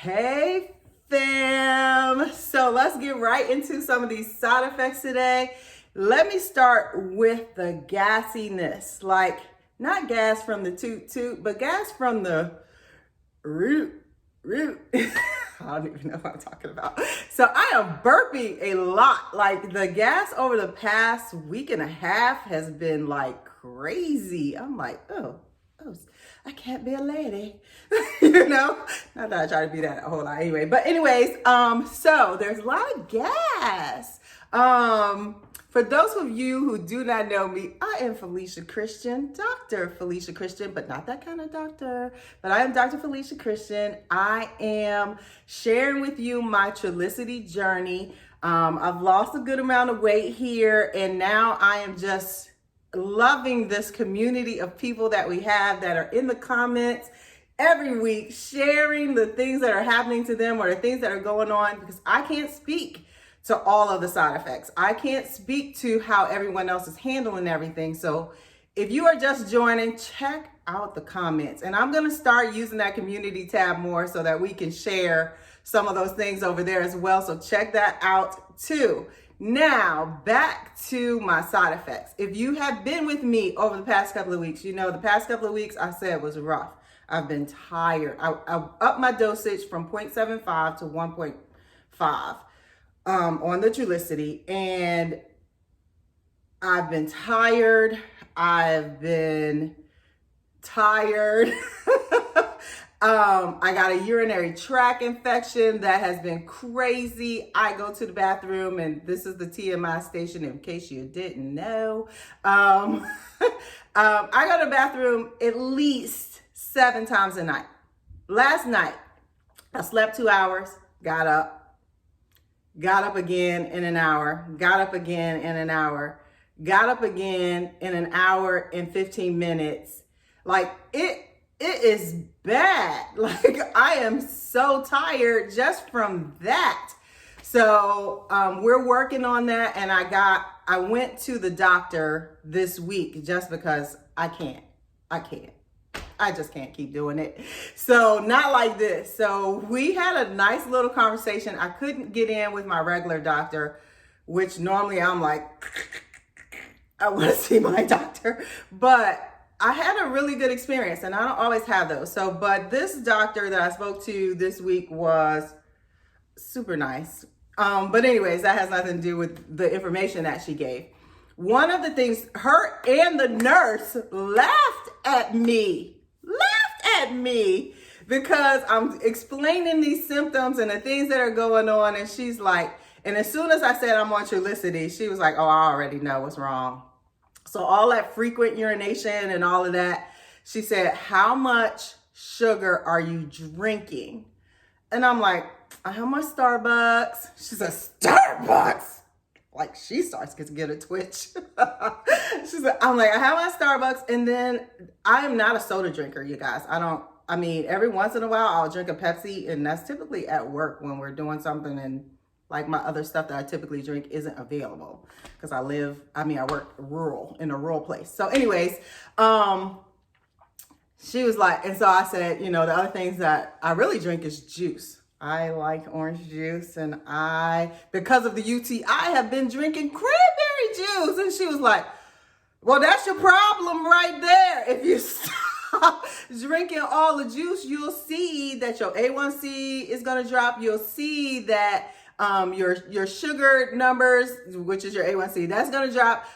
Hey fam, so let's get right into some of these side effects today. Let me start with the gassiness, like not gas from the toot, but gas from the root. I don't even know what I'm talking about. So I am burping a lot. Like the gas over the past week and a half has been like crazy. I'm like, oh, I can't be a lady, Not that I try to be that a whole lot anyway. But anyways, so there's a lot of gas. For those of you who do not know me, I am Felecia Christian, Dr. Felecia Christian, but not that kind of doctor. But I am Dr. Felecia Christian. I am sharing with you my Trulicity journey. I've lost a good amount of weight here, and now I am just loving this community of people that we have that are in the comments every week sharing the things that are happening to them or the things that are going on, because I can't speak to all of the side effects. I can't speak to how everyone else is handling everything. So if you are just joining, check out the comments. And I'm going to start using that community tab more so that we can share some of those things over there as well. So check that out too. Now, back to my side effects. If you have been with me over the past couple of weeks, you know the past couple of weeks I said was rough. I've been tired. I upped my dosage from 0.75 to 1.5 on the Trulicity, and I've been tired. I got a urinary tract infection that has been crazy. I go to the bathroom, and this is the TMI station in case you didn't know. I go to the bathroom at least 7 times a night. Last night, I slept 2 hours, got up again in an hour, got up again in an hour, got up again in an hour and 15 minutes. Like it is bad. Like I am so tired just from that. So we're working on that, and I went to the doctor this week just because I just can't keep doing it. So not like this. So we had a nice little conversation. I couldn't get in with my regular doctor, which normally I'm like, I want to see my doctor, but I had a really good experience, and I don't always have those. So, but this doctor that I spoke to this week was super nice. But anyways, that has nothing to do with the information that she gave. One of the things, her and the nurse laughed at me because I'm explaining these symptoms and the things that are going on. And she's like, and as soon as I said I'm on Trulicity, she was like, oh, I already know what's wrong. So all that frequent urination and all of that, she said, how much sugar are you drinking? And I'm like, I have my Starbucks. She said, Starbucks? Like she starts to get a twitch. She said, I'm like, I have my Starbucks. And then I am not a soda drinker, you guys. Every once in a while I'll drink a Pepsi, and that's typically at work when we're doing something and like my other stuff that I typically drink isn't available because I work in a rural place. So anyways, she was like, and so I said, the other things that I really drink is juice. I like orange juice, and because of the UTI, have been drinking cranberry juice. And she was like, well, that's your problem right there. If you stop drinking all the juice, you'll see that your A1C is going to drop. You'll see that your sugar numbers, which is your A1C, that's going to drop.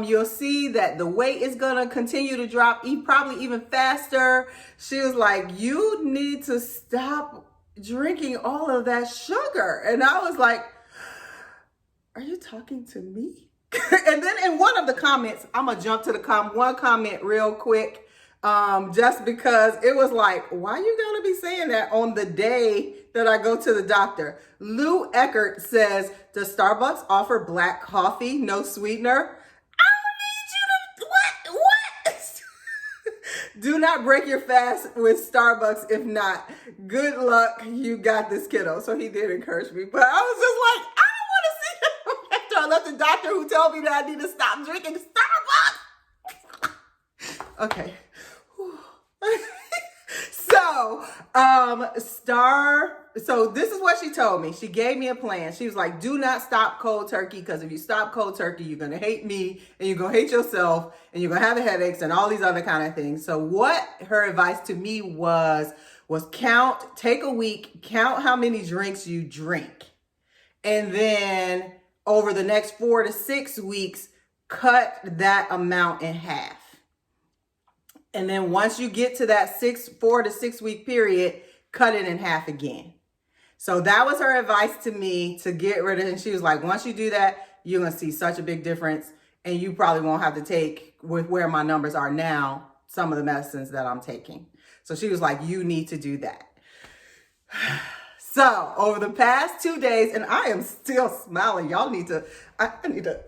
You'll see that the weight is going to continue to drop, probably even faster. She was like, you need to stop drinking all of that sugar. And I was like, are you talking to me? And then in one of the comments, I'm going to jump to one comment real quick. Just because it was like, why are you going to be saying that on the day that I go to the doctor? Lou Eckert says, does Starbucks offer black coffee, no sweetener? I don't need you to, what? Do not break your fast with Starbucks. If not, good luck. You got this, kiddo. So he did encourage me, but I was just like, I don't want to see him after I left the doctor who told me that I need to stop drinking Starbucks. Okay. So So this is what she told me. She gave me a plan. She was like, do not stop cold turkey, because if you stop cold turkey, you're going to hate me and you're going to hate yourself and you're going to have headaches and all these other kind of things. So what her advice to me was take a week, count how many drinks you drink. And then over the next 4 to 6 weeks, cut that amount in half. And then once you get to that 4 to 6 week period, cut it in half again. So that was her advice to me, to get rid of it. And she was like, once you do that, you're going to see such a big difference. And you probably won't have to take, with where my numbers are now, some of the medicines that I'm taking. So she was like, you need to do that. So over the past 2 days, and I am still smiling. Y'all need to, I need to.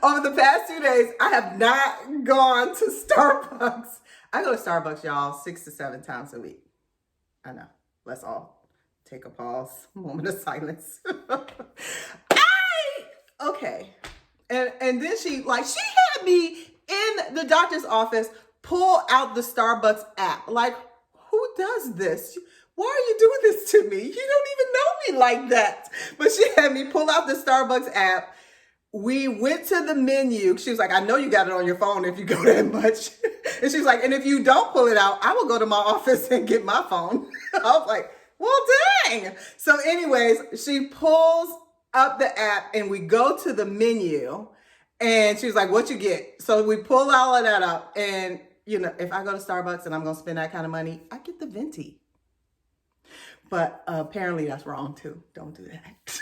Over the past 2 days, I have not gone to Starbucks. I go to Starbucks, y'all, 6 to 7 times a week. I know. Let's all take a pause, moment of silence. Okay. And then she had me in the doctor's office pull out the Starbucks app. Like, who does this? Why are you doing this to me? You don't even know me like that. But she had me pull out the Starbucks app. We went to the menu. She was like, I know you got it on your phone if you go that much. And she was like, and if you don't pull it out, I will go to my office and get my phone. I was like, well, dang. So anyways, she pulls up the app and we go to the menu and she was like, what you get? So we pull all of that up. And, you know, if I go to Starbucks and I'm going to spend that kind of money, I get the venti. But apparently that's wrong too. Don't do that.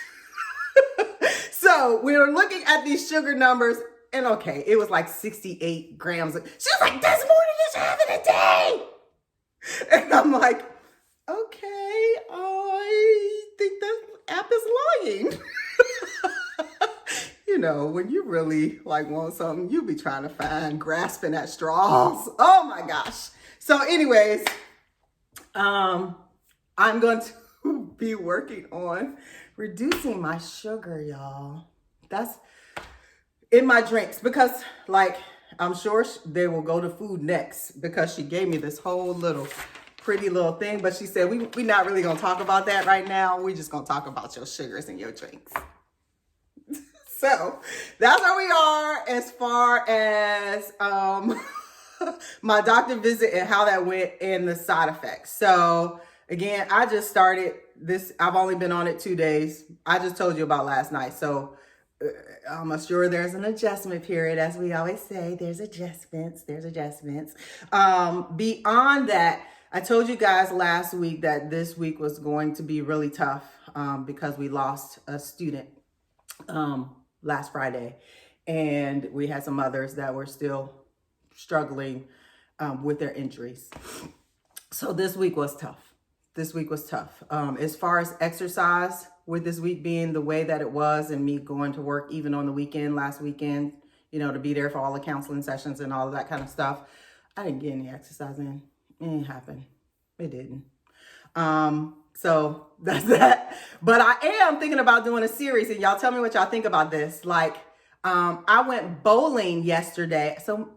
So we were looking at these sugar numbers, and okay, it was like 68 grams. She was like, that's more than you should have in a day. And I'm like, okay, I think the app is lying. You know, when you really want something, you be trying to grasping at straws. Oh my gosh. So anyways, I'm going to be working on reducing my sugar, y'all. That's in my drinks, because I'm sure they will go to food next, because she gave me this whole pretty little thing. But she said, we not really going to talk about that right now. We're just going to talk about your sugars and your drinks. So that's where we are as far as my doctor visit and how that went and the side effects. So again, I just started this. I've only been on it 2 days. I just told you about last night. So I'm sure there's an adjustment period. As we always say, there's adjustments. Beyond that, I told you guys last week that this week was going to be really tough because we lost a student last Friday. And we had some others that were still struggling with their injuries. So this week was tough. As far as exercise, with this week being the way that it was and me going to work even on the weekend, last weekend, to be there for all the counseling sessions and all of that kind of stuff, I didn't get any exercise in. It didn't happen. It didn't. So that's that. But I am thinking about doing a series, and y'all tell me what y'all think about this. I went bowling yesterday. So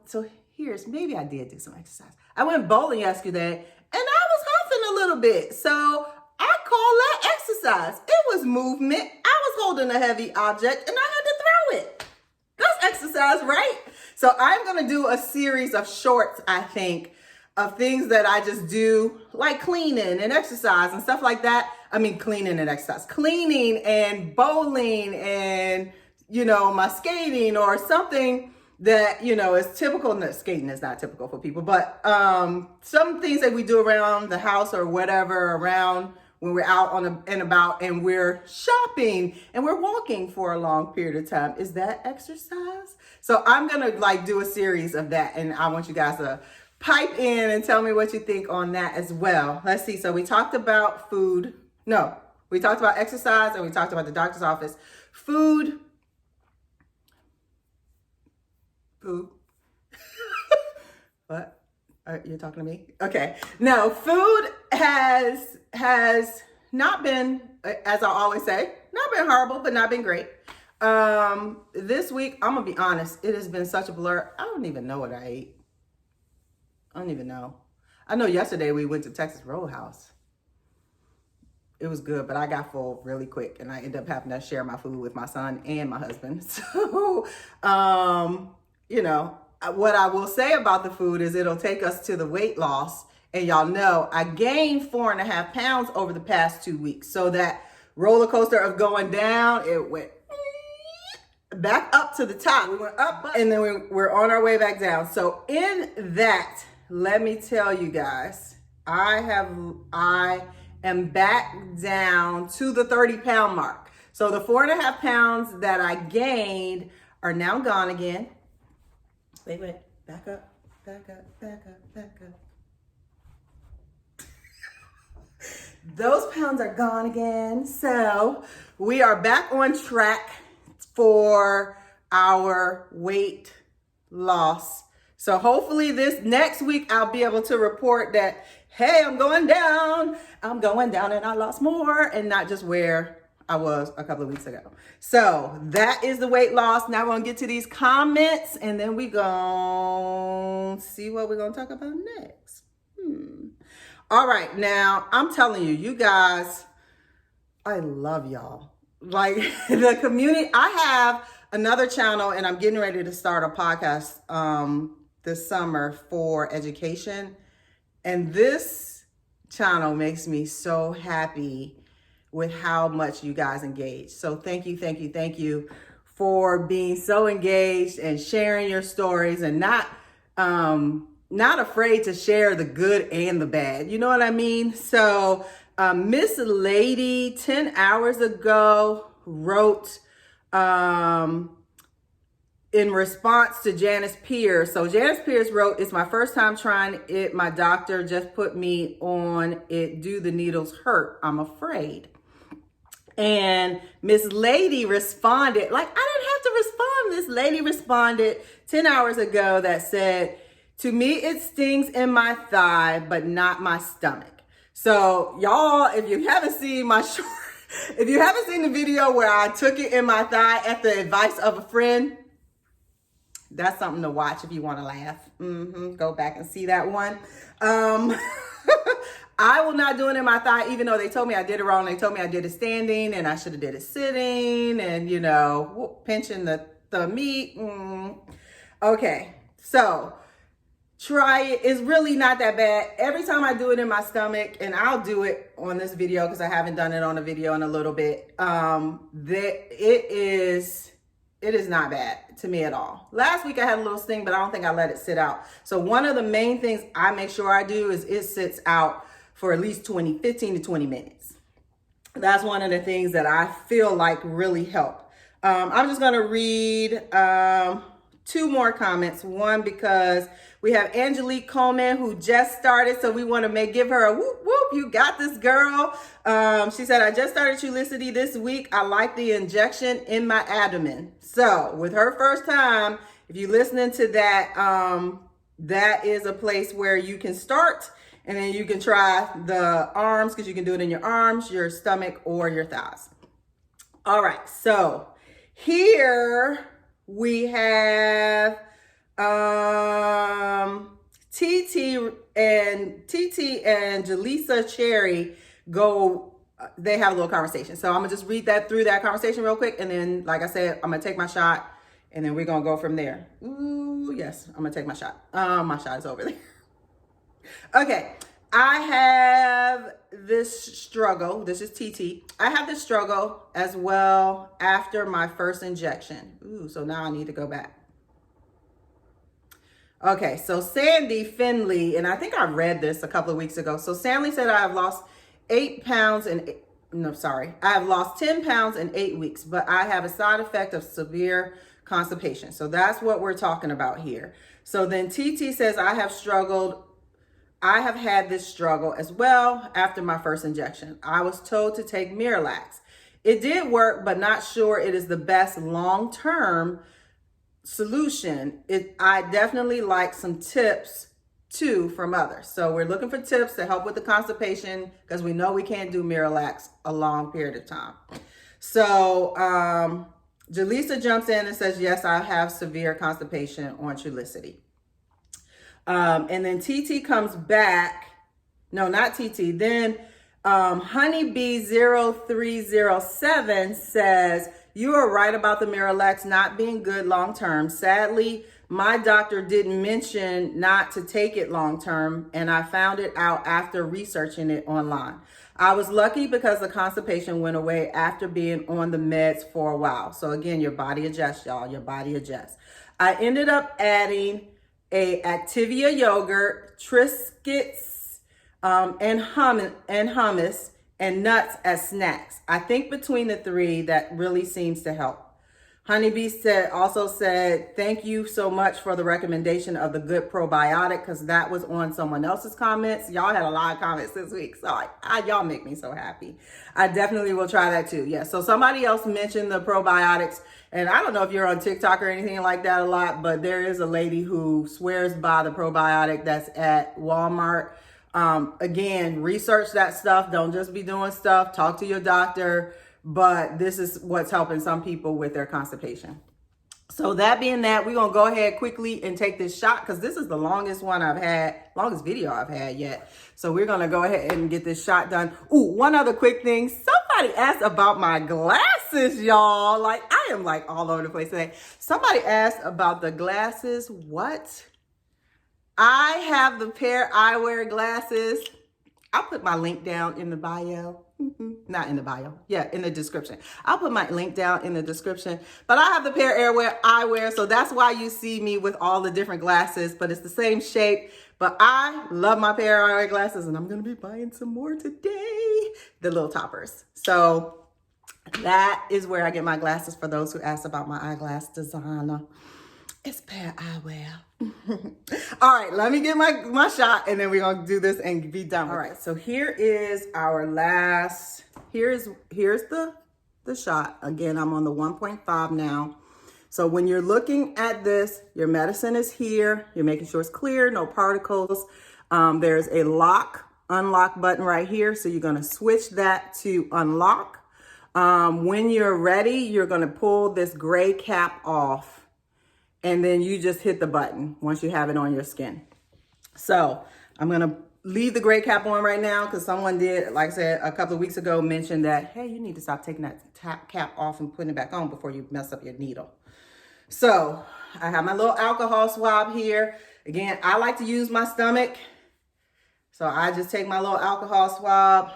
maybe I did do some exercise. I went bowling yesterday, and I was huffing a little bit. So I call that exercise. It was movement. I was holding a heavy object and I had to throw it. That's exercise, right? So I'm going to do a series of shorts, I think, of things that I just do, like cleaning and exercise and stuff like that. I mean, cleaning and exercise, cleaning and bowling and, my skating or something that, is typical. No, skating is not typical for people, but some things that we do around the house or whatever, around when we're out on and about and we're shopping and we're walking for a long period of time. Is that exercise? So I'm going to do a series of that. And I want you guys to pipe in and tell me what you think on that as well. Let's see. So we talked about food. No, we talked about exercise and we talked about the doctor's office. Food. What? You're talking to me? Okay. No, food has not been, as I always say, not been horrible, but not been great. This week, I'm gonna be honest, it has been such a blur. I don't even know what I ate. I don't even know. I know yesterday we went to Texas Roadhouse. It was good, but I got full really quick and I ended up having to share my food with my son and my husband. So, you know, what I will say about the food is it'll take us to the weight loss. And y'all know I gained 4.5 pounds over the past 2 weeks. So that roller coaster of going down, it went back up to the top. We went up and then we're on our way back down. So in that, let me tell you guys, I am back down to the 30-pound mark. So the 4.5 pounds that I gained are now gone again. Wait, back up, back up, back up, back up. Those pounds are gone again. So we are back on track for our weight loss. So hopefully this next week I'll be able to report that, hey, I'm going down and I lost more, and not just where I was a couple of weeks ago. So that is the weight loss. Now we're gonna get to these comments and then we gonna see what we're gonna talk about next. All right, now I'm telling you, you guys, I love y'all. Like the community, I have another channel and I'm getting ready to start a podcast this summer for education. And this channel makes me so happy with how much you guys engage. So thank you for being so engaged and sharing your stories and not afraid to share the good and the bad. You know what I mean? So Miss Lady 10 hours ago wrote in response to Janice Pierce. So Janice Pierce wrote, "It's my first time trying it. My doctor just put me on it. Do the needles hurt? I'm afraid." And Miss Lady responded, like, I didn't have to respond. Miss Lady responded 10 hours ago that said, "To me, it stings in my thigh, but not my stomach." So y'all, if you haven't seen my short, if you haven't seen the video where I took it in my thigh at the advice of a friend, that's something to watch if you want to laugh. Go back and see that one. I will not do it in my thigh, even though they told me I did it wrong. They told me I did it standing and I should have did it sitting and, you know, pinching the meat. Okay, so try it. It's really not that bad. Every time I do it in my stomach, and I'll do it on this video because I haven't done it on a video in a little bit, it is not bad to me at all. Last week I had a little sting, but I don't think I let it sit out. So one of the main things I make sure I do is it sits out for at least 15 to 20 minutes. That's one of the things that I feel like really help. I'm just gonna read 2 more comments. One, because we have Angelique Coleman who just started, so we want to give her a whoop whoop. You got this, girl. She said, "I just started Trulicity this week. I like the injection in my abdomen." So with her first time, if you're listening to that, that is a place where you can start, and then you can try the arms, because you can do it in your arms, your stomach, or your thighs. All right, so here we have TT and Jaleesa Cherry they have a little conversation. So I'm gonna just read through that conversation real quick, and then, like I said, I'm gonna take my shot and then we're gonna go from there. Ooh, yes, I'm gonna take my shot. My shot is over there. Okay, I have this struggle. This is TT. I have this struggle as well after my first injection. Ooh, so now I need to go back. Okay, so Sandy Finley, and I think I read this a couple of weeks ago. So Sandy said, I have lost 8 pounds I have lost 10 pounds in 8 weeks, but I have a side effect of severe constipation. So that's what we're talking about here. So then TT says, I have had this struggle as well after my first injection. I was told to take Miralax. It did work, but not sure it is the best long-term solution. I definitely like some tips too from others. So we're looking for tips to help with the constipation, because we know we can't do Miralax a long period of time. So Jaleesa jumps in and says, yes, I have severe constipation on Trulicity. And then TT comes back. No, not TT. Then Honeybee0307 says, you are right about the Miralax not being good long-term. Sadly, my doctor didn't mention not to take it long-term, and I found it out after researching it online. I was lucky because the constipation went away after being on the meds for a while. So again, your body adjusts, y'all. Your body adjusts. I ended up adding a Activia yogurt, Triscuits, and hummus and nuts as snacks. I think between the three, that really seems to help. Honeybee also said, thank you so much for the recommendation of the good probiotic, because that was on someone else's comments. Y'all had a lot of comments this week, so y'all make me so happy. I definitely will try that too. Yeah, so somebody else mentioned the probiotics, and I don't know if you're on TikTok or anything like that a lot, but there is a lady who swears by the probiotic that's at Walmart. Again, research that stuff. Don't just be doing stuff. Talk to your doctor. But this is what's helping some people with their constipation. So that being that, we're going to go ahead quickly and take this shot, because this is the longest video I've had yet. So we're going to go ahead and get this shot done. Ooh, one other quick thing. Somebody asked about my glasses, y'all. Like, I am like all over the place today. Somebody asked about the glasses. What? I have the pair eyewear glasses. I'll put my link down in the bio. Not in the bio. Yeah, in the description. I'll put my link down in the description. But I have the pair eyewear, so that's why you see me with all the different glasses, but it's the same shape. But I love my pair eyewear glasses, and I'm going to be buying some more today. The little toppers. So that is where I get my glasses, for those who asked about my eyeglass designer. It's pair eyewear. All right, let me get my shot, and then we're going to do this and be done. All right, so here is our last, here's the shot. Again, I'm on the 1.5 now. So when you're looking at this, your medicine is here. You're making sure it's clear, no particles. There's a unlock button right here. So you're going to switch that to unlock. When you're ready, you're going to pull this gray cap off. And then you just hit the button once you have it on your skin. So I'm gonna leave the gray cap on right now, because someone did, like I said, a couple of weeks ago, mentioned that, hey, you need to stop taking that cap off and putting it back on before you mess up your needle. So I have my little alcohol swab here. Again, I like to use my stomach. So I just take my little alcohol swab.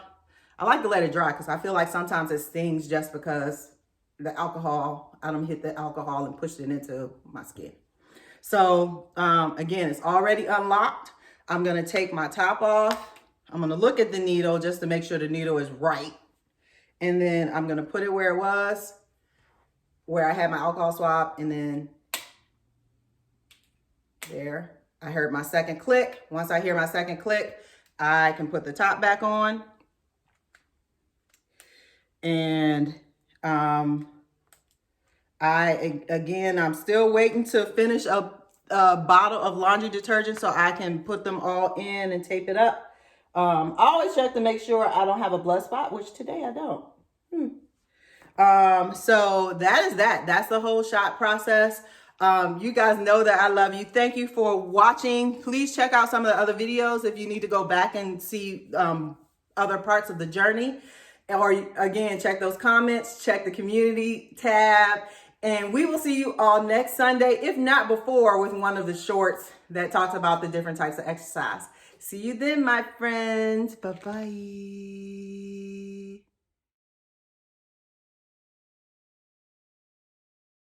I like to let it dry, because I feel like sometimes it stings just because the alcohol, I don't hit the alcohol and push it into my skin. So again, it's already unlocked. I'm going to take my top off. I'm going to look at the needle just to make sure the needle is right. And then I'm going to put it where it was, where I had my alcohol swab. And then there, I heard my second click. Once I hear my second click, I can put the top back on. And I'm still waiting to finish a bottle of laundry detergent so I can put them all in and tape it up. I always check to make sure I don't have a blood spot, which today I don't. So that is that. That's the whole shot process. You guys know that I love you. Thank you for watching. Please check out some of the other videos if you need to go back and see other parts of the journey. Or again, check those comments, check the community tab, and we will see you all next Sunday, if not before, with one of the shorts that talks about the different types of exercise. See you then, my friends. Bye-bye.